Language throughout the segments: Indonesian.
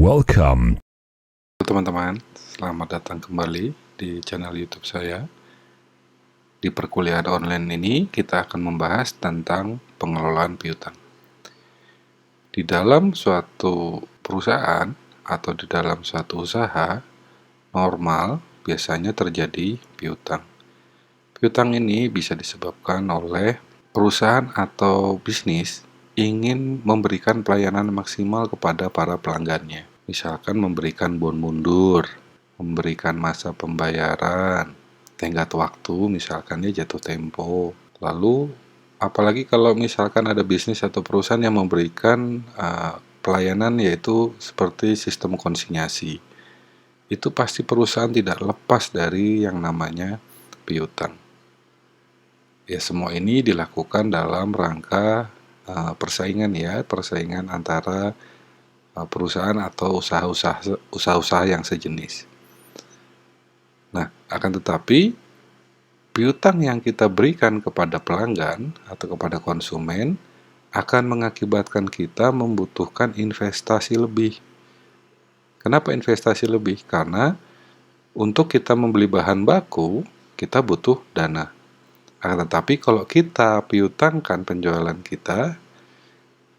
Welcome. Teman-teman, selamat datang kembali di channel YouTube saya. Di perkuliahan online ini, kita akan membahas tentang pengelolaan piutang. Di dalam suatu perusahaan atau di dalam suatu usaha, normal biasanya terjadi piutang. Piutang ini bisa disebabkan oleh perusahaan atau bisnis ingin memberikan pelayanan maksimal kepada para pelanggannya. Misalkan memberikan bon mundur, memberikan masa pembayaran, tenggat waktu, misalkan dia jatuh tempo. Lalu, apalagi kalau misalkan ada bisnis atau perusahaan yang memberikan pelayanan yaitu seperti sistem konsinyasi. Itu pasti perusahaan tidak lepas dari yang namanya piutang. Ya, semua ini dilakukan dalam rangka persaingan antara perusahaan atau usaha-usaha yang sejenis. Nah, akan tetapi piutang yang kita berikan kepada pelanggan atau kepada konsumen akan mengakibatkan kita membutuhkan investasi lebih. Kenapa investasi lebih? Karena untuk kita membeli bahan baku, kita butuh dana. Akan tetapi kalau kita piutangkan penjualan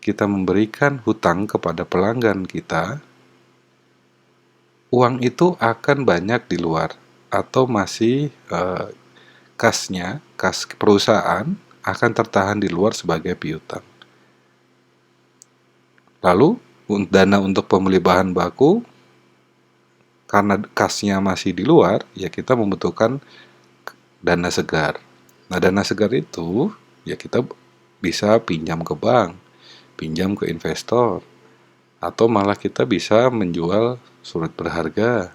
kita memberikan hutang kepada pelanggan kita, uang itu akan banyak di luar atau masih kas perusahaan akan tertahan di luar sebagai piutang. Lalu dana untuk pembeli bahan baku, karena kasnya masih di luar, ya kita membutuhkan dana segar. Nah, dana segar itu ya kita bisa pinjam ke bank, pinjam ke investor, atau malah kita bisa menjual surat berharga,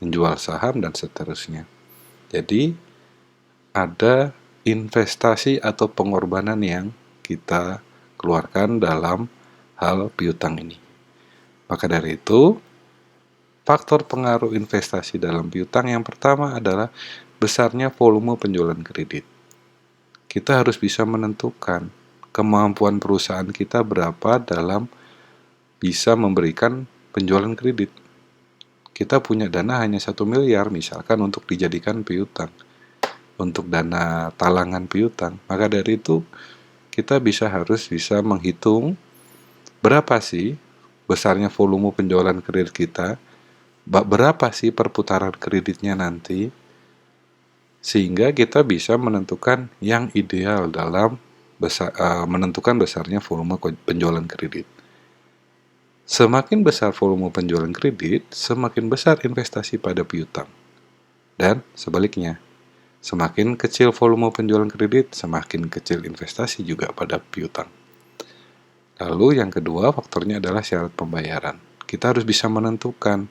menjual saham, dan seterusnya. Jadi, ada investasi atau pengorbanan yang kita keluarkan dalam hal piutang ini. Maka dari itu, faktor pengaruh investasi dalam piutang yang pertama adalah besarnya volume penjualan kredit. Kita harus bisa menentukan kemampuan perusahaan kita berapa dalam bisa memberikan penjualan kredit. Kita punya dana hanya 1 miliar misalkan untuk dijadikan piutang, untuk dana talangan piutang. Maka dari itu kita harus bisa menghitung berapa sih besarnya volume penjualan kredit kita, berapa sih perputaran kreditnya nanti, sehingga kita bisa menentukan yang ideal dalam menentukan besarnya volume penjualan kredit. Semakin besar volume penjualan kredit, semakin besar investasi pada piutang. Dan sebaliknya, semakin kecil volume penjualan kredit, semakin kecil investasi juga pada piutang. Lalu yang kedua faktornya adalah syarat pembayaran. Kita harus bisa menentukan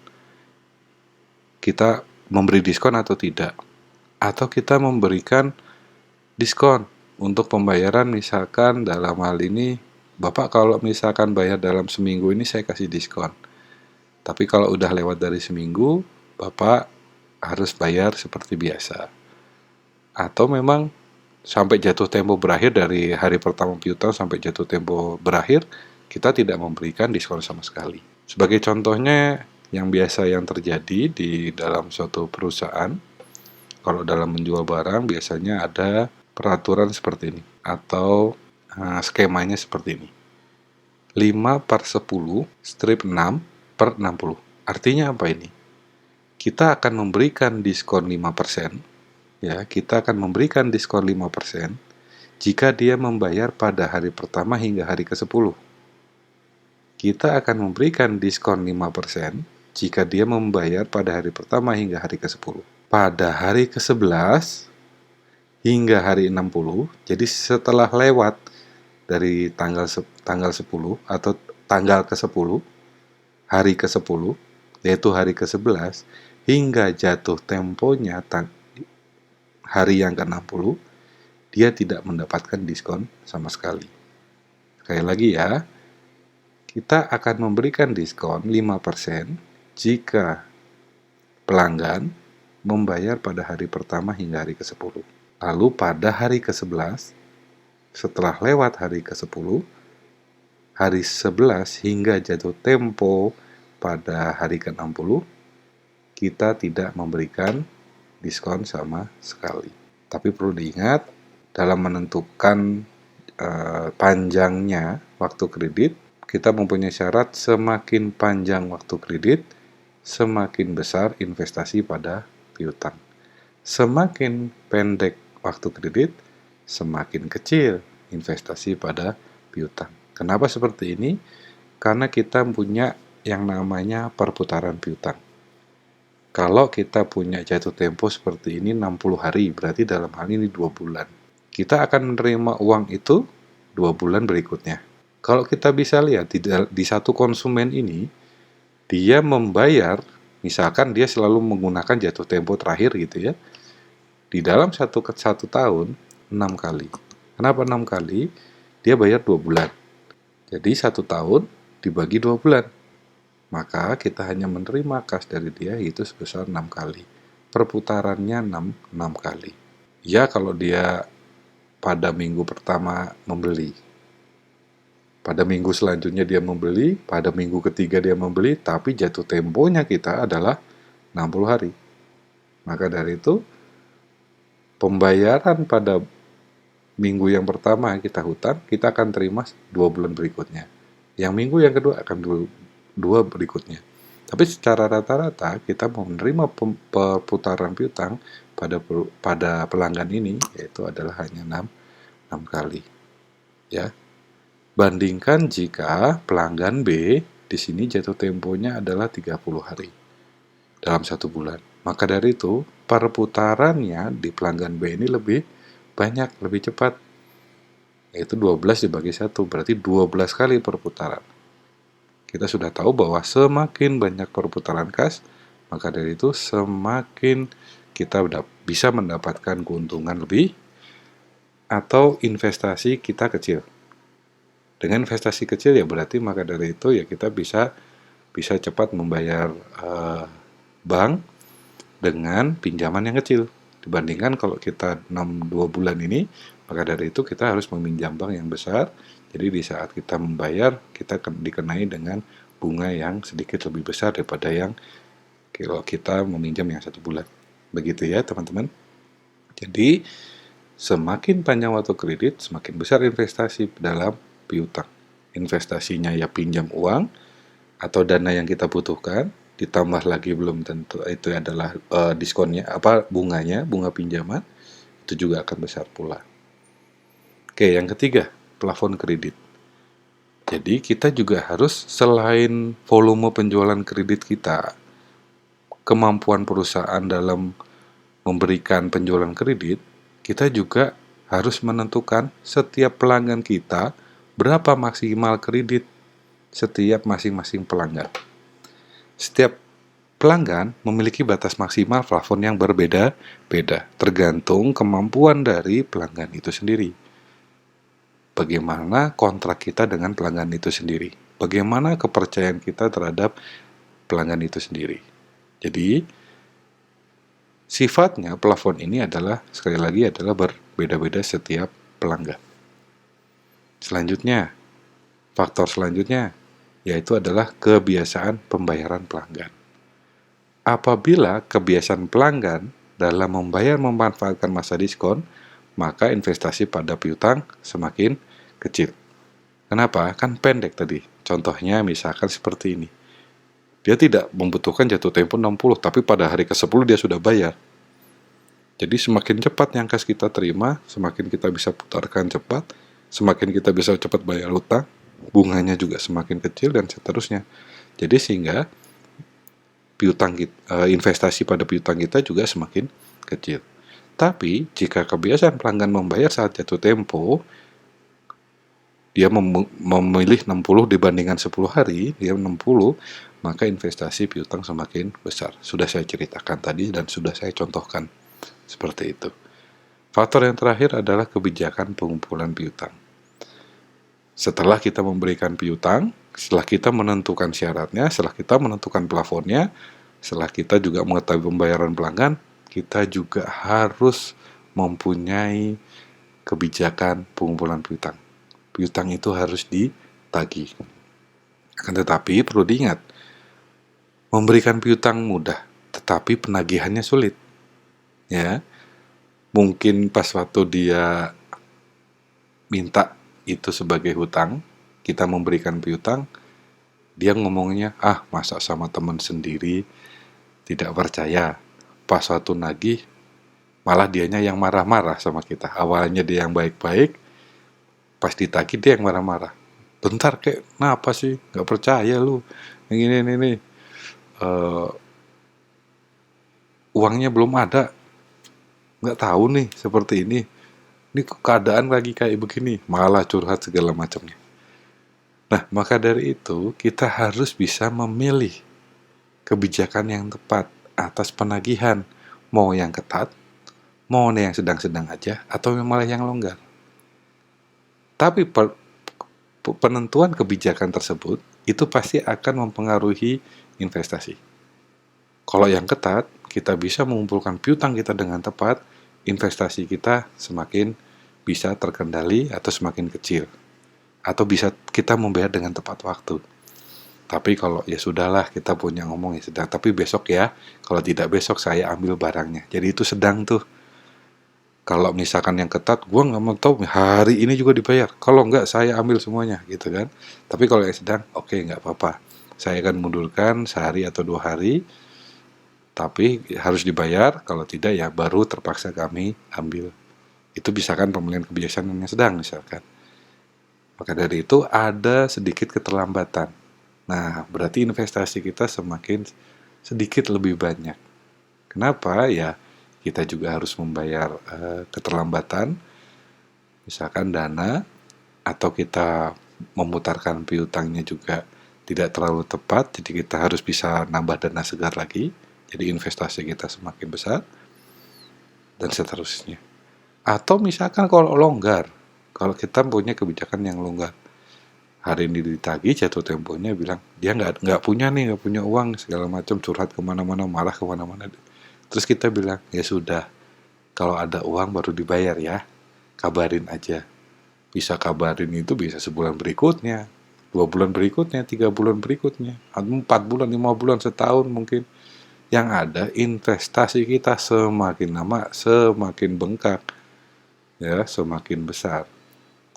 kita memberi diskon atau tidak. Atau kita memberikan diskon untuk pembayaran, misalkan dalam hal ini, Bapak kalau misalkan bayar dalam seminggu ini saya kasih diskon. Tapi kalau udah lewat dari seminggu, Bapak harus bayar seperti biasa. Atau memang sampai jatuh tempo berakhir, dari hari pertama piutang sampai jatuh tempo berakhir, kita tidak memberikan diskon sama sekali. Sebagai contohnya, yang terjadi di dalam suatu perusahaan, kalau dalam menjual barang biasanya ada peraturan seperti ini, atau skemanya seperti ini. 5/10 strip 6/60. Artinya apa ini? Kita akan memberikan diskon 5%, ya, kita akan memberikan diskon 5% jika dia membayar pada hari pertama hingga hari ke-10. Kita akan memberikan diskon 5% jika dia membayar pada hari pertama hingga hari ke-10. Pada hari ke-11 hingga hari 60, jadi setelah lewat dari tanggal 10 atau tanggal ke-10, hari ke-10, yaitu hari ke-11, hingga jatuh temponya hari yang ke-60, dia tidak mendapatkan diskon sama sekali. Sekali lagi ya, kita akan memberikan diskon 5% jika pelanggan membayar pada hari pertama hingga hari ke-10. Lalu pada hari ke-11, setelah lewat hari ke-10, hari 11 hingga jatuh tempo pada hari ke-60 kita tidak memberikan diskon sama sekali. Tapi perlu diingat, dalam menentukan panjangnya waktu kredit, kita mempunyai syarat semakin panjang waktu kredit, semakin besar investasi pada piutang. Semakin pendek waktu kredit, semakin kecil investasi pada piutang. Kenapa seperti ini? Karena kita punya yang namanya perputaran piutang. Kalau kita punya jatuh tempo seperti ini 60 hari, berarti dalam hal ini 2 bulan. Kita akan menerima uang itu 2 bulan berikutnya. Kalau kita bisa lihat di satu konsumen ini, dia membayar, misalkan dia selalu menggunakan jatuh tempo terakhir gitu ya, di dalam satu tahun 6 kali. Kenapa 6 kali? Dia bayar 2 bulan. Jadi 1 tahun dibagi 2 bulan. Maka kita hanya menerima kas dari dia itu sebesar 6 kali. Perputarannya 6 kali. Ya kalau dia pada minggu pertama membeli, pada minggu selanjutnya dia membeli, pada minggu ketiga dia membeli, tapi jatuh temponya kita adalah 60 hari. Maka dari itu, pembayaran pada minggu yang pertama kita hutang, kita akan terima 2 bulan berikutnya. Yang minggu yang kedua akan 2 berikutnya. Tapi secara rata-rata kita mau menerima perputaran piutang pada pelanggan ini yaitu adalah hanya 6 kali. Ya. Bandingkan jika pelanggan B di sini jatuh temponya adalah 30 hari dalam 1 bulan. Maka dari itu, perputarannya di pelanggan B ini lebih banyak, lebih cepat. Yaitu 12 dibagi 1, berarti 12 kali perputaran. Kita sudah tahu bahwa semakin banyak perputaran kas, maka dari itu semakin kita bisa mendapatkan keuntungan lebih atau investasi kita kecil. Dengan investasi kecil ya berarti maka dari itu ya kita bisa cepat membayar bank dengan pinjaman yang kecil. Dibandingkan kalau kita 2 bulan ini, maka dari itu kita harus meminjam bank yang besar. Jadi di saat kita membayar, kita dikenai dengan bunga yang sedikit lebih besar daripada yang kalau kita meminjam yang 1 bulan. Begitu ya teman-teman. Jadi semakin panjang waktu kredit, semakin besar investasi dalam piutang. Investasinya ya pinjam uang atau dana yang kita butuhkan, ditambah lagi belum tentu itu adalah diskonnya, bunganya, bunga pinjaman, itu juga akan besar pula. Oke, yang ketiga, plafon kredit. Jadi kita juga harus selain volume penjualan kredit kita, kemampuan perusahaan dalam memberikan penjualan kredit, kita juga harus menentukan setiap pelanggan kita berapa maksimal kredit setiap masing-masing pelanggan. Setiap pelanggan memiliki batas maksimal plafon yang berbeda-beda, tergantung kemampuan dari pelanggan itu sendiri. Bagaimana kontrak kita dengan pelanggan itu sendiri? Bagaimana kepercayaan kita terhadap pelanggan itu sendiri? Jadi, sifatnya plafon ini adalah, sekali lagi, adalah berbeda-beda setiap pelanggan. Selanjutnya, faktor selanjutnya, yaitu adalah kebiasaan pembayaran pelanggan. Apabila kebiasaan pelanggan dalam memanfaatkan masa diskon, maka investasi pada piutang semakin kecil. Kenapa? Kan pendek tadi. Contohnya misalkan seperti ini. Dia tidak membutuhkan jatuh tempo 60, tapi pada hari ke-10 dia sudah bayar. Jadi semakin cepat yang kas kita terima, semakin kita bisa putarkan cepat, semakin kita bisa cepat bayar utang, bunganya juga semakin kecil dan seterusnya. Jadi sehingga investasi pada piutang kita juga semakin kecil. Tapi jika kebiasaan pelanggan membayar saat jatuh tempo, dia memilih 60 dibandingkan 10 hari, dia 60, maka investasi piutang semakin besar. Sudah saya ceritakan tadi dan sudah saya contohkan seperti itu. Faktor yang terakhir adalah kebijakan pengumpulan piutang. Setelah kita memberikan piutang, setelah kita menentukan syaratnya, setelah kita menentukan plafonnya, setelah kita juga mengetahui pembayaran pelanggan, kita juga harus mempunyai kebijakan pengumpulan piutang. Piutang itu harus ditagih. Akan tetapi perlu diingat, Memberikan piutang mudah, tetapi penagihannya sulit. Ya, mungkin pas waktu dia minta itu sebagai hutang, kita memberikan piutang, dia ngomongnya, masa sama teman sendiri, tidak percaya. Pas waktu nagih, malah dianya yang marah-marah sama kita. Awalnya dia yang baik-baik, pas ditagih dia yang marah-marah. Bentar kek, kenapa sih? Gak percaya lu. Yang ini. Uangnya belum ada. Gak tahu nih, seperti ini. Ini keadaan lagi kayak begini. Malah curhat segala macamnya. Nah, maka dari itu, kita harus bisa memilih kebijakan yang tepat atas penagihan. Mau yang ketat, mau yang sedang-sedang aja, atau malah yang longgar. Tapi penentuan kebijakan tersebut itu pasti akan mempengaruhi investasi. Kalau yang ketat, kita bisa mengumpulkan piutang kita dengan tepat, investasi kita semakin bisa terkendali atau semakin kecil. Atau bisa kita membayar dengan tepat waktu. Tapi kalau ya sudahlah, kita punya ngomong ya sedang, tapi besok ya, kalau tidak besok saya ambil barangnya. Jadi itu sedang tuh. Kalau misalkan yang ketat, gue nggak mau tahu hari ini juga dibayar. Kalau nggak, saya ambil semuanya, gitu kan. Tapi kalau yang sedang, oke, nggak apa-apa. Saya akan mundurkan sehari atau 2 hari, tapi harus dibayar. Kalau tidak, ya baru terpaksa kami ambil. Itu misalkan pemilihan kebijakan yang sedang, misalkan. Maka dari itu, ada sedikit keterlambatan. Nah, berarti investasi kita semakin sedikit lebih banyak. Kenapa? Ya, kita juga harus membayar keterlambatan, misalkan dana, atau kita memutarkan piutangnya juga tidak terlalu tepat, jadi kita harus bisa nambah dana segar lagi, jadi investasi kita semakin besar, dan seterusnya. Atau misalkan kalau longgar, kalau kita punya kebijakan yang longgar, hari ini ditagih, jatuh temponya bilang dia nggak punya uang segala macam, curhat kemana-mana, marah kemana-mana. Terus kita bilang, ya sudah, kalau ada uang baru dibayar ya, kabarin aja. Bisa kabarin itu bisa sebulan berikutnya, 2 bulan berikutnya, 3 bulan berikutnya, 4 bulan, 5 bulan, setahun mungkin. Yang ada investasi kita semakin lama semakin bengkak, ya, semakin besar.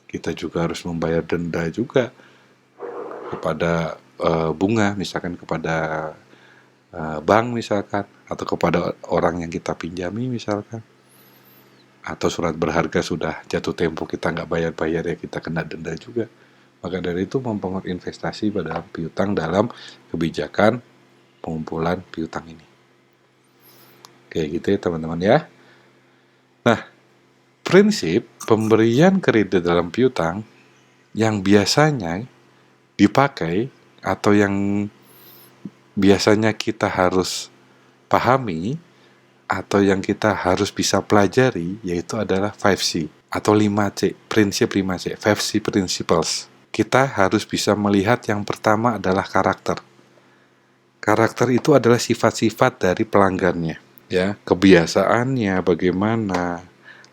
Kita juga harus membayar denda juga kepada bunga, misalkan kepada bank misalkan, atau kepada orang yang kita pinjami misalkan, atau surat berharga sudah jatuh tempo kita nggak bayar-bayar, ya kita kena denda juga. Maka dari itu mempengaruhi investasi pada piutang dalam kebijakan pengumpulan piutang ini. Kayak gitu ya teman-teman ya. Nah, prinsip pemberian kredit dalam piutang yang biasanya dipakai atau yang biasanya kita harus pahami atau yang kita harus bisa pelajari, yaitu adalah 5C atau 5C, prinsip 5C, 5C Principles. Kita harus bisa melihat yang pertama adalah karakter. Karakter itu adalah sifat-sifat dari pelanggannya, ya, kebiasaannya bagaimana,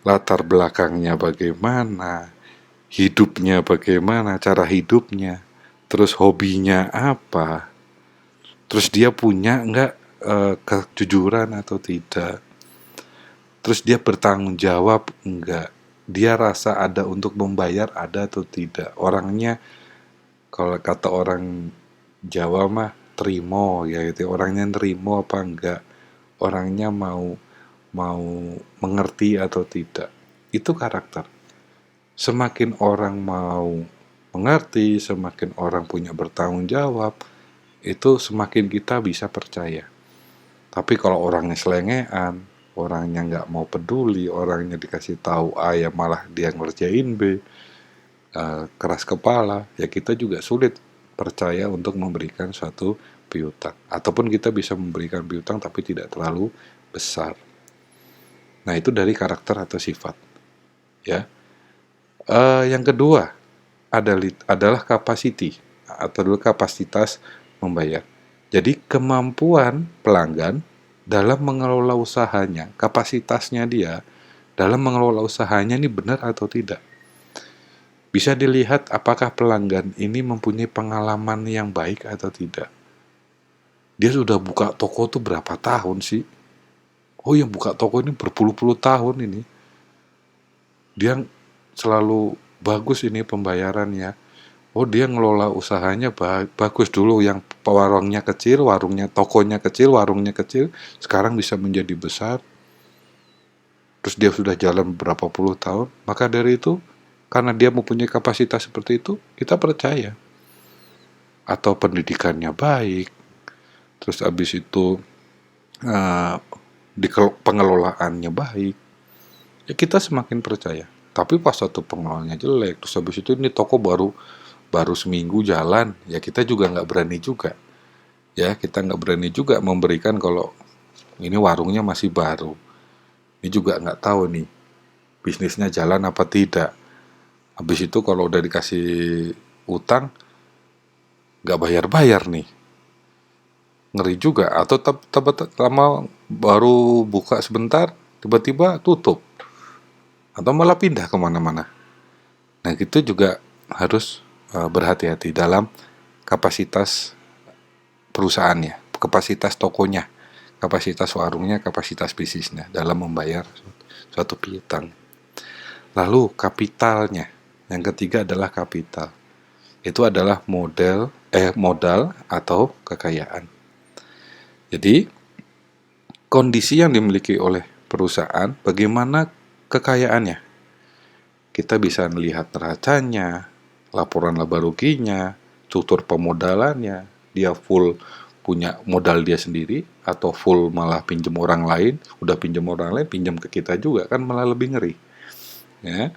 latar belakangnya bagaimana, hidupnya bagaimana, cara hidupnya, terus hobinya apa, terus dia punya nggak kejujuran atau tidak, terus dia bertanggung jawab enggak, dia rasa ada untuk membayar ada atau tidak, orangnya kalau kata orang Jawa mah terimo, ya itu orangnya terimo apa enggak, orangnya mau mengerti atau tidak, itu karakter. Semakin orang mau mengerti, semakin orang punya bertanggung jawab, itu semakin kita bisa percaya. Tapi kalau orangnya selengean, orangnya nggak mau peduli, orangnya dikasih tahu A ya malah dia ngerjain B, keras kepala, ya kita juga sulit percaya untuk memberikan suatu piutang. Ataupun kita bisa memberikan piutang tapi tidak terlalu besar. Nah, itu dari karakter atau sifat. Ya. Yang kedua adalah capacity atau kapasitas membayar. Jadi kemampuan pelanggan dalam mengelola usahanya, kapasitasnya dia dalam mengelola usahanya ini benar atau tidak. Bisa dilihat apakah pelanggan ini mempunyai pengalaman yang baik atau tidak. Dia sudah buka toko tuh berapa tahun sih? Oh, yang buka toko ini berpuluh-puluh tahun ini. Dia selalu bagus ini pembayarannya. Oh, dia ngelola usahanya bagus dulu, yang tokonya kecil, warungnya kecil, sekarang bisa menjadi besar. Terus dia sudah jalan berapa puluh tahun. Maka dari itu, karena dia mempunyai kapasitas seperti itu, kita percaya. Atau pendidikannya baik, terus abis itu uh, di pengelolaannya baik, ya kita semakin percaya. Tapi pas satu pengelolaannya jelek, terus habis itu ini toko baru baru seminggu jalan, ya kita juga nggak berani juga. Ya, kita nggak berani juga memberikan kalau ini warungnya masih baru. Ini juga nggak tahu nih, bisnisnya jalan apa tidak. Habis itu kalau udah dikasih utang, nggak bayar-bayar nih. Ngeri juga. Atau lama baru buka sebentar, tiba-tiba tutup. Atau malah pindah kemana-mana. Nah, gitu juga harus berhati-hati dalam kapasitas perusahaannya, kapasitas tokonya, kapasitas warungnya, kapasitas bisnisnya dalam membayar suatu piutang. Lalu kapitalnya, yang ketiga adalah kapital. Itu adalah modal atau kekayaan. Jadi kondisi yang dimiliki oleh perusahaan, bagaimana kekayaannya. Kita bisa melihat neracanya, laporan laba ruginya, struktur pemodalannya, dia full punya modal dia sendiri, atau full malah pinjam orang lain, udah pinjam orang lain, pinjam ke kita juga, kan malah lebih ngeri. Ya,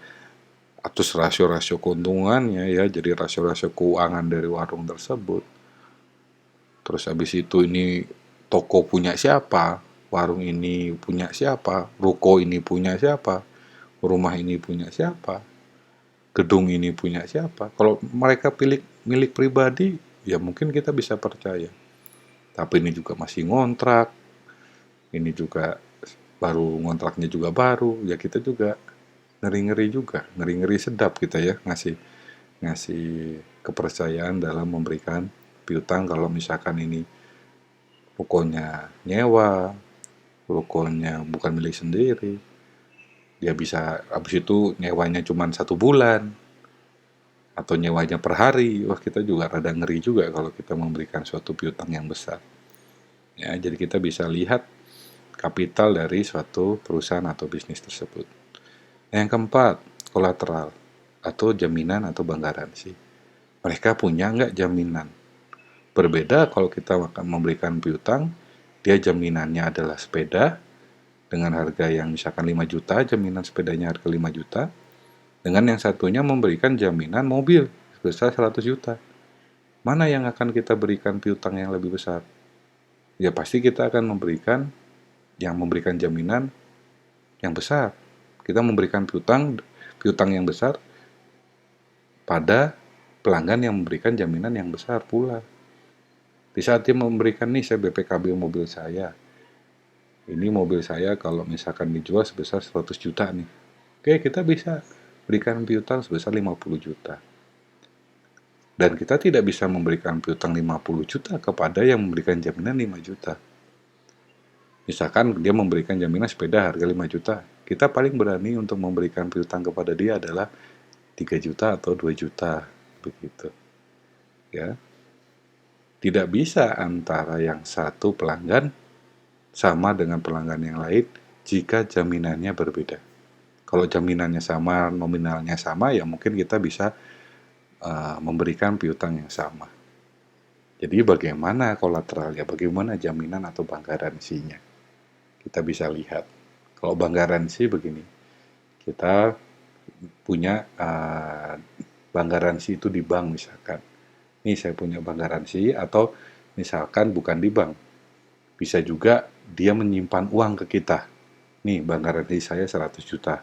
atau rasio-rasio keuntungannya, ya, jadi rasio-rasio keuangan dari warung tersebut. Terus habis itu ini toko punya siapa, warung ini punya siapa, ruko ini punya siapa, rumah ini punya siapa, gedung ini punya siapa. Kalau mereka milik pribadi, ya mungkin kita bisa percaya. Tapi ini juga masih ngontrak, ini juga baru ngontraknya juga baru, ya kita juga ngeri-ngeri juga, ngeri-ngeri sedap kita ya ngasih kepercayaan dalam memberikan piutang. Kalau misalkan ini rukonya nyewa, rukonya bukan milik sendiri, dia bisa habis itu nyewanya cuma 1 bulan atau nyewanya per hari. Wah, kita juga rada ngeri juga kalau kita memberikan suatu piutang yang besar. Ya, jadi kita bisa lihat kapital dari suatu perusahaan atau bisnis tersebut. Yang keempat, kolateral atau jaminan atau bank garansi. Mereka punya nggak jaminan? Berbeda kalau kita akan memberikan piutang, dia jaminannya adalah sepeda dengan harga yang misalkan 5 juta, jaminan sepedanya harga 5 juta, dengan yang satunya memberikan jaminan mobil sebesar 100 juta. Mana yang akan kita berikan piutang yang lebih besar? Ya pasti kita akan memberikan jaminan yang besar. Kita memberikan piutang yang besar pada pelanggan yang memberikan jaminan yang besar pula. Di saat dia memberikan, nih saya BPKB mobil saya, ini mobil saya kalau misalkan dijual sebesar 100 juta nih, oke, kita bisa berikan piutang sebesar 50 juta. Dan kita tidak bisa memberikan piutang 50 juta kepada yang memberikan jaminan 5 juta. Misalkan dia memberikan jaminan sepeda harga 5 juta, kita paling berani untuk memberikan piutang kepada dia adalah 3 juta atau 2 juta, begitu. Ya. Tidak bisa antara yang satu pelanggan sama dengan pelanggan yang lain jika jaminannya berbeda. Kalau jaminannya sama, nominalnya sama, ya mungkin kita bisa memberikan piutang yang sama. Jadi bagaimana kolateralnya, bagaimana jaminan atau bank garansinya, kita bisa lihat. Kalau bank garansi begini, kita punya bank garansi itu di bank misalkan. Nih saya punya bank garansi, atau misalkan bukan di bank, bisa juga dia menyimpan uang ke kita. Nih bank garansi saya 100 juta,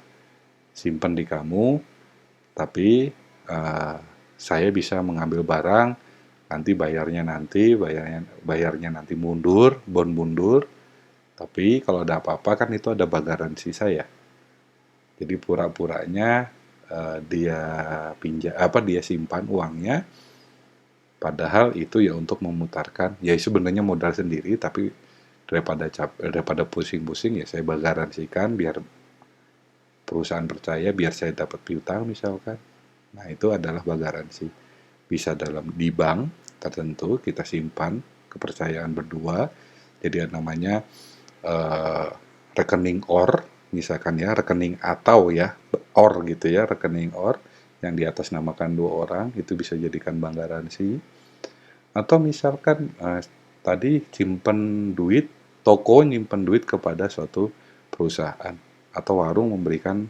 simpan di kamu, tapi saya bisa mengambil barang, nanti bayarnya nanti mundur, mundur. Tapi kalau ada apa-apa kan itu ada bank garansi saya. Jadi pura-puranya dia simpan uangnya. Padahal itu ya untuk memutarkan, ya sebenarnya modal sendiri, tapi daripada pusing-pusing ya saya garansikan biar perusahaan percaya, biar saya dapat piutang misalkan. Nah, itu adalah garansi. Bisa di bank tertentu kita simpan kepercayaan berdua. Jadi ada namanya eh, rekening OR, misalkan ya, rekening atau ya, OR gitu ya, rekening OR yang di atas namakan dua orang, itu bisa jadikan bank garansi. Atau misalkan tadi simpen duit, toko nyimpen duit kepada suatu perusahaan, atau warung memberikan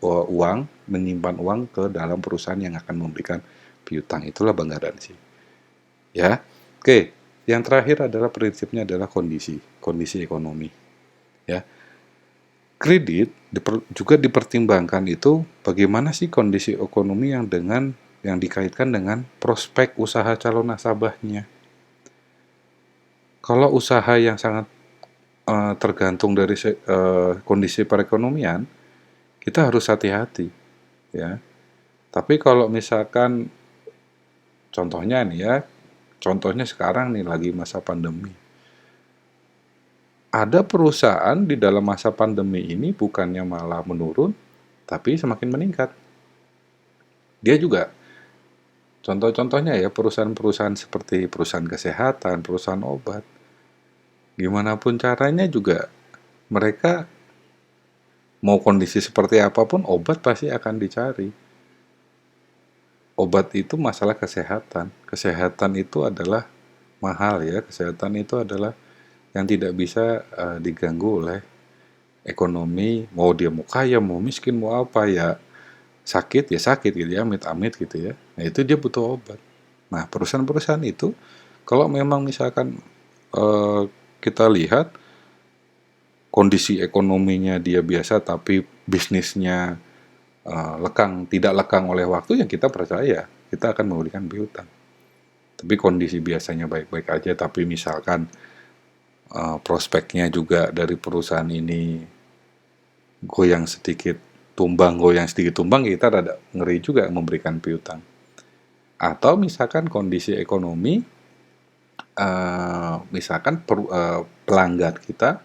uang, menyimpan uang ke dalam perusahaan yang akan memberikan piutang. Itulah bank garansi. Ya, oke. Yang terakhir adalah prinsipnya adalah kondisi ekonomi. Ya, kredit juga dipertimbangkan itu bagaimana sih kondisi ekonomi yang dikaitkan dengan prospek usaha calon nasabahnya. Kalau usaha yang sangat tergantung dari kondisi perekonomian, kita harus hati-hati, ya. Tapi kalau misalkan contohnya nih ya, contohnya sekarang nih lagi masa pandemi. Ada perusahaan di dalam masa pandemi ini bukannya malah menurun, tapi semakin meningkat. Dia juga, contoh-contohnya ya, perusahaan-perusahaan seperti perusahaan kesehatan, perusahaan obat, gimana pun caranya juga mereka mau kondisi seperti apapun obat pasti akan dicari. Obat itu masalah kesehatan. Kesehatan itu adalah mahal ya. Kesehatan itu adalah yang tidak bisa diganggu oleh ekonomi. Mau dia mau kaya, mau miskin, mau apa ya sakit gitu ya, amit-amit gitu ya. Nah itu dia butuh obat. Nah perusahaan-perusahaan itu kalau memang misalkan eh, kita lihat kondisi ekonominya dia biasa tapi bisnisnya tidak lekang oleh waktu, yang kita percaya kita akan memberikan piutang. Tapi kondisi biasanya baik-baik aja, tapi misalkan prospeknya juga dari perusahaan ini goyang sedikit tumbang, kita rada ngeri juga memberikan piutang. Atau misalkan kondisi ekonomi, misalkan pelanggan kita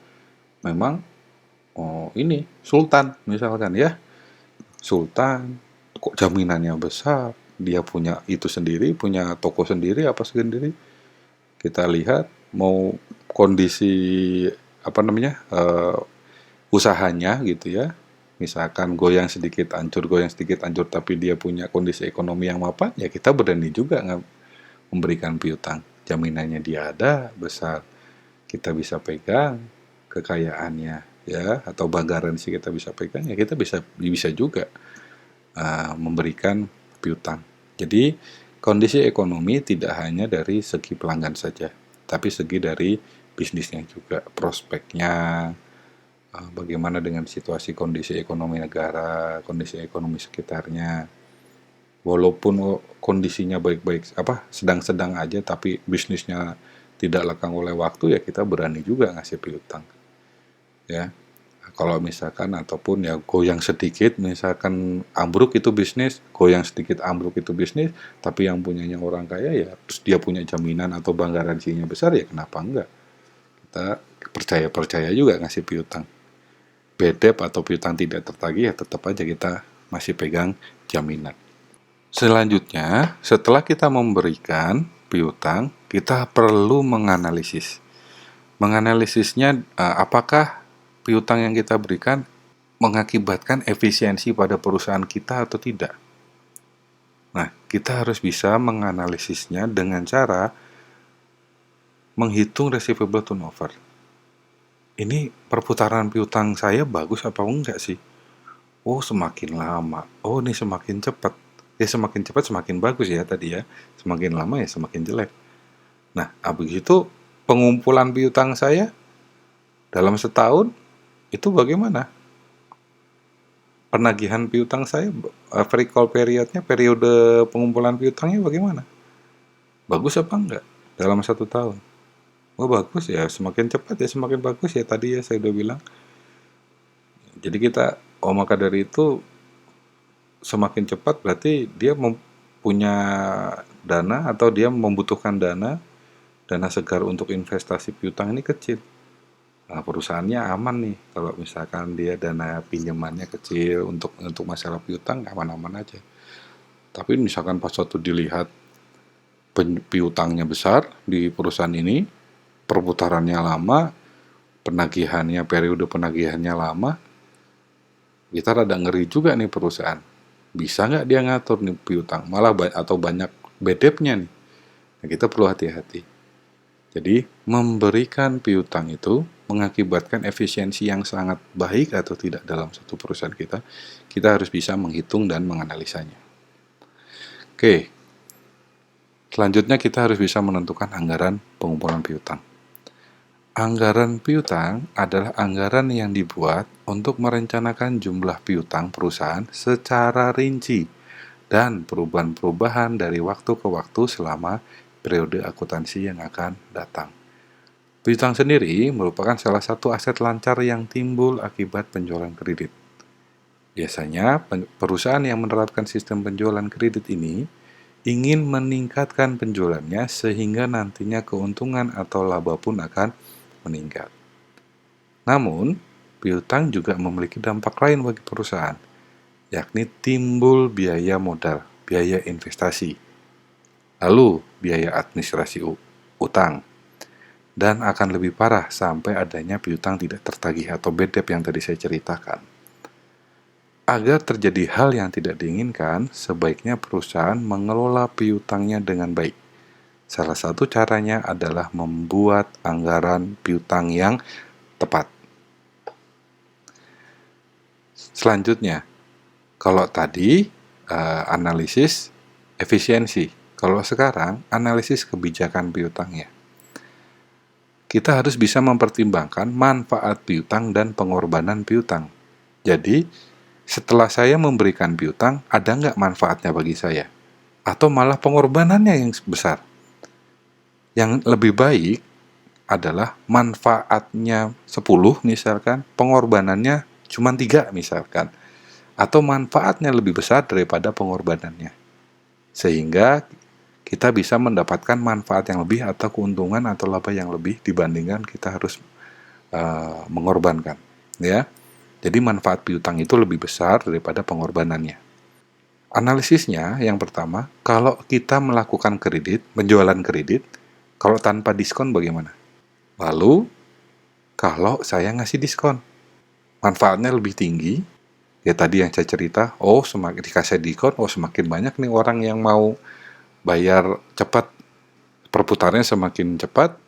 memang ini sultan misalkan ya, sultan, kok jaminannya besar, dia punya itu sendiri, punya toko sendiri, apa sendiri. Kita lihat mau kondisi apa namanya usahanya gitu ya, misalkan goyang sedikit hancur, tapi dia punya kondisi ekonomi yang mapan, ya kita berani juga memberikan piutang. Jaminannya dia ada besar, kita bisa pegang kekayaannya ya, atau garansi kita bisa pegang, ya kita bisa juga memberikan piutang. Jadi kondisi ekonomi tidak hanya dari segi pelanggan saja, tapi segi dari bisnisnya juga, prospeknya, bagaimana dengan situasi kondisi ekonomi negara, kondisi ekonomi sekitarnya. Walaupun kondisinya baik-baik sedang-sedang aja, tapi bisnisnya tidak lekang oleh waktu, ya kita berani juga ngasih piutang. Ya. Kalau misalkan ataupun ya goyang sedikit, misalkan ambruk itu bisnis, goyang sedikit ambruk itu bisnis, tapi yang punyanya orang kaya ya, terus dia punya jaminan atau bank garansinya besar, ya kenapa enggak? Kita percaya juga ngasih piutang. BDEP atau piutang tidak tertagih, ya tetap aja kita masih pegang jaminan. Selanjutnya, setelah kita memberikan piutang, kita perlu menganalisis. Menganalisisnya apakah piutang yang kita berikan mengakibatkan efisiensi pada perusahaan kita atau tidak. Nah, kita harus bisa menganalisisnya dengan cara menghitung receivable turnover. Ini perputaran piutang saya bagus apa enggak sih? Oh, semakin lama. Oh, ini semakin cepat. Ya, semakin cepat semakin bagus ya tadi ya. Semakin lama ya semakin jelek. Nah, habis itu pengumpulan piutang saya dalam setahun itu bagaimana? Penagihan piutang saya, free call periodnya, periode pengumpulan piutangnya bagaimana? Bagus apa enggak dalam 1 tahun? Oh bagus ya, semakin cepat ya semakin bagus ya, tadi ya saya udah bilang. Jadi maka dari itu semakin cepat berarti dia punya dana atau dia membutuhkan dana segar untuk investasi piutang ini kecil. Nah, perusahaannya aman nih kalau misalkan dia dana pinjamannya kecil untuk masalah piutang, aman-aman aja. Tapi misalkan pas waktu dilihat piutangnya besar di perusahaan ini, perputarannya lama, periode penagihannya lama, kita rada ngeri juga nih perusahaan. Bisa nggak dia ngatur nih piutang, malah atau banyak bedepnya nih. Nah, kita perlu hati-hati. Jadi, memberikan piutang itu mengakibatkan efisiensi yang sangat baik atau tidak dalam satu perusahaan kita harus bisa menghitung dan menganalisanya. Oke, selanjutnya kita harus bisa menentukan anggaran pengumpulan piutang. Anggaran piutang adalah anggaran yang dibuat untuk merencanakan jumlah piutang perusahaan secara rinci dan perubahan-perubahan dari waktu ke waktu selama periode akuntansi yang akan datang. Piutang sendiri merupakan salah satu aset lancar yang timbul akibat penjualan kredit. Biasanya, perusahaan yang menerapkan sistem penjualan kredit ini ingin meningkatkan penjualannya sehingga nantinya keuntungan atau laba pun akan meningkat. Namun, piutang juga memiliki dampak lain bagi perusahaan, yakni timbul biaya modal, biaya investasi, lalu biaya administrasi utang, dan akan lebih parah sampai adanya piutang tidak tertagih atau bad debt yang tadi saya ceritakan. Agar terjadi hal yang tidak diinginkan, sebaiknya perusahaan mengelola piutangnya dengan baik. Salah satu caranya adalah membuat anggaran piutang yang tepat. Selanjutnya, kalau tadi analisis efisiensi, kalau sekarang analisis kebijakan piutangnya. Kita harus bisa mempertimbangkan manfaat piutang dan pengorbanan piutang. Jadi, setelah saya memberikan piutang, ada nggak manfaatnya bagi saya? Atau malah pengorbanannya yang besar? Yang lebih baik adalah manfaatnya 10 misalkan, pengorbanannya cuma 3 misalkan. Atau manfaatnya lebih besar daripada pengorbanannya. Sehingga kita bisa mendapatkan manfaat yang lebih atau keuntungan atau laba yang lebih dibandingkan kita harus mengorbankan, ya. Jadi manfaat piutang itu lebih besar daripada pengorbanannya. Analisisnya yang pertama, kalau kita melakukan penjualan kredit, kalau tanpa diskon bagaimana? Lalu, kalau saya ngasih diskon, manfaatnya lebih tinggi. Ya tadi yang saya cerita, semakin dikasih diskon, semakin banyak nih orang yang mau bayar cepat, perputarannya semakin cepat,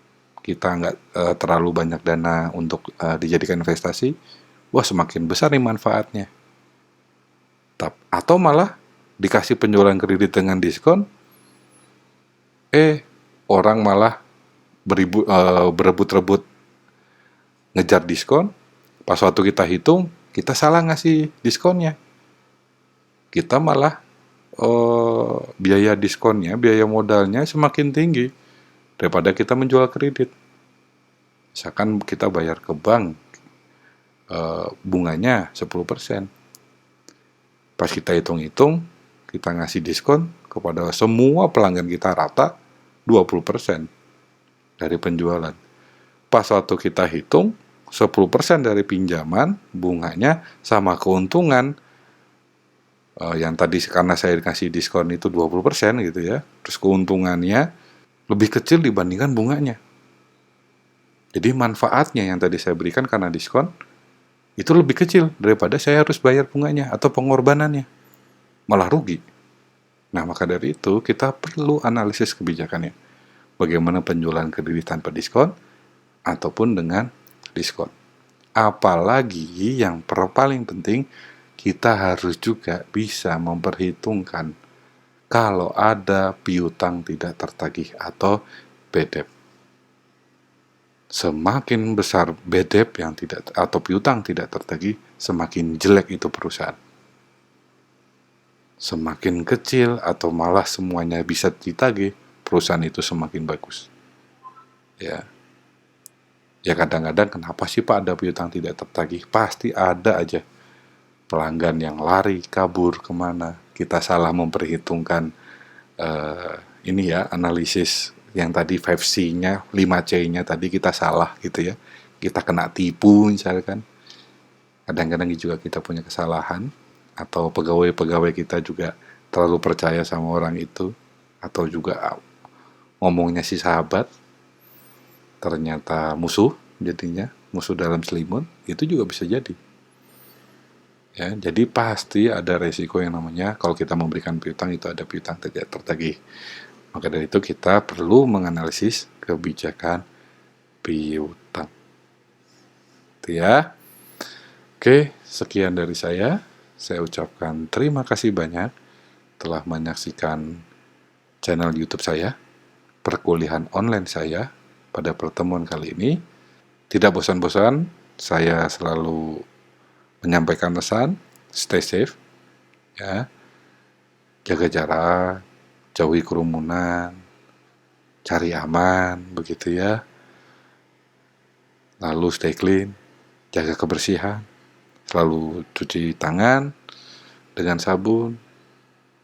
kita nggak terlalu banyak dana untuk dijadikan investasi, semakin besar nih manfaatnya. Atau malah dikasih penjualan kredit dengan diskon, orang malah berebut-rebut ngejar diskon, pas waktu kita hitung, kita salah ngasih diskonnya. Kita malah biaya diskonnya, biaya modalnya semakin tinggi daripada kita menjual kredit. Misalkan kita bayar ke bank, bunganya 10%. Pas kita hitung-hitung, kita ngasih diskon kepada semua pelanggan kita rata 20% dari penjualan. Pas waktu kita hitung, 10% dari pinjaman, bunganya sama keuntungan yang tadi karena saya kasih diskon itu 20% gitu ya. Terus keuntungannya lebih kecil dibandingkan bunganya. Jadi manfaatnya yang tadi saya berikan karena diskon itu lebih kecil daripada saya harus bayar bunganya atau pengorbanannya. Malah rugi. Nah, maka dari itu kita perlu analisis kebijakannya. Bagaimana penjualan kredit tanpa diskon ataupun dengan diskon. Apalagi yang paling penting, kita harus juga bisa memperhitungkan kalau ada piutang tidak tertagih atau bad debt. Semakin besar bad debt yang tidak atau piutang tidak tertagih, semakin jelek itu perusahaan. Semakin kecil atau malah semuanya bisa ditagih, perusahaan itu semakin bagus. Ya kadang-kadang kenapa sih Pak ada piutang tidak tertagih? Pasti ada aja pelanggan yang lari, kabur kemana. Kita salah memperhitungkan ini ya, analisis yang tadi 5C-nya, 5C-nya tadi kita salah gitu ya. Kita kena tipu misalkan. Kadang-kadang juga kita punya kesalahan, atau pegawai-pegawai kita juga terlalu percaya sama orang itu, atau juga ngomongnya si sahabat ternyata musuh, jadinya musuh dalam selimut, itu juga bisa jadi. Ya, jadi pasti ada resiko yang namanya kalau kita memberikan piutang itu ada piutang tidak tertagih. Maka dari itu kita perlu menganalisis kebijakan piutang. Itu ya. Oke, sekian dari saya. Saya ucapkan terima kasih banyak telah menyaksikan channel YouTube saya, perkuliahan online saya pada pertemuan kali ini. Tidak bosan-bosan, saya selalu menyampaikan pesan, stay safe, ya, jaga jarak, jauhi kerumunan, cari aman, begitu ya. Lalu stay clean, jaga kebersihan, selalu cuci tangan dengan sabun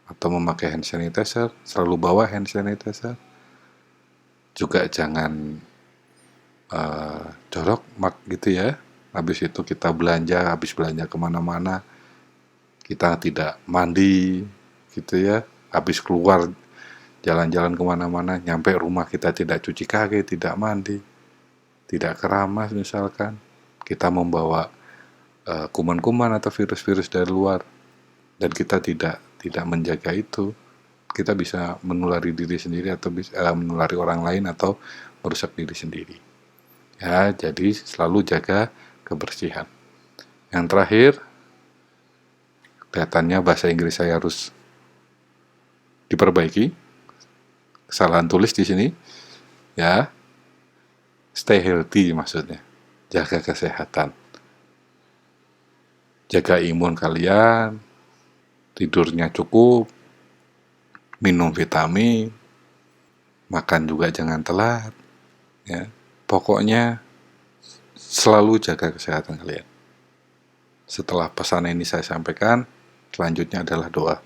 atau memakai hand sanitizer, selalu bawa hand sanitizer. Juga jangan jorok mak gitu ya. Habis itu kita habis belanja kemana-mana, kita tidak mandi gitu ya. Habis keluar jalan-jalan kemana-mana, nyampe rumah kita tidak cuci kaki, tidak mandi, tidak keramas misalkan. Kita membawa kuman-kuman atau virus-virus dari luar, dan kita tidak menjaga itu, kita bisa menulari diri sendiri atau menulari orang lain atau merusak diri sendiri. Ya, jadi selalu jaga kebersihan. Yang terakhir, kelihatannya bahasa Inggris saya harus diperbaiki. Kesalahan tulis di sini. Ya, stay healthy maksudnya. Jaga kesehatan. Jaga imun kalian, tidurnya cukup, minum vitamin, makan juga jangan telat, ya. Pokoknya selalu jaga kesehatan kalian. Setelah pesan ini saya sampaikan, selanjutnya adalah doa.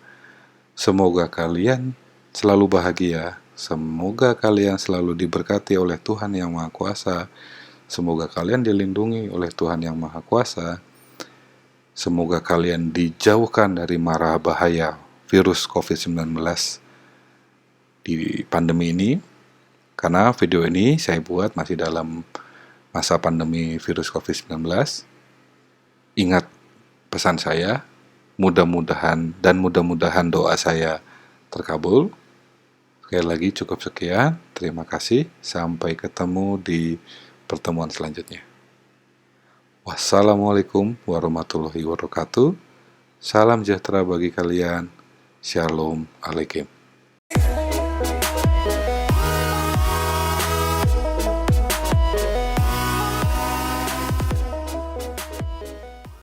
Semoga kalian selalu bahagia, semoga kalian selalu diberkati oleh Tuhan Yang Maha Kuasa, semoga kalian dilindungi oleh Tuhan Yang Maha Kuasa, semoga kalian dijauhkan dari mara bahaya virus COVID-19 di pandemi ini. Karena video ini saya buat masih dalam masa pandemi virus COVID-19. Ingat pesan saya, mudah-mudahan doa saya terkabul. Sekali lagi cukup sekian, terima kasih, sampai ketemu di pertemuan selanjutnya. Wassalamualaikum warahmatullahi wabarakatuh. Salam sejahtera bagi kalian. Shalom Alaikum.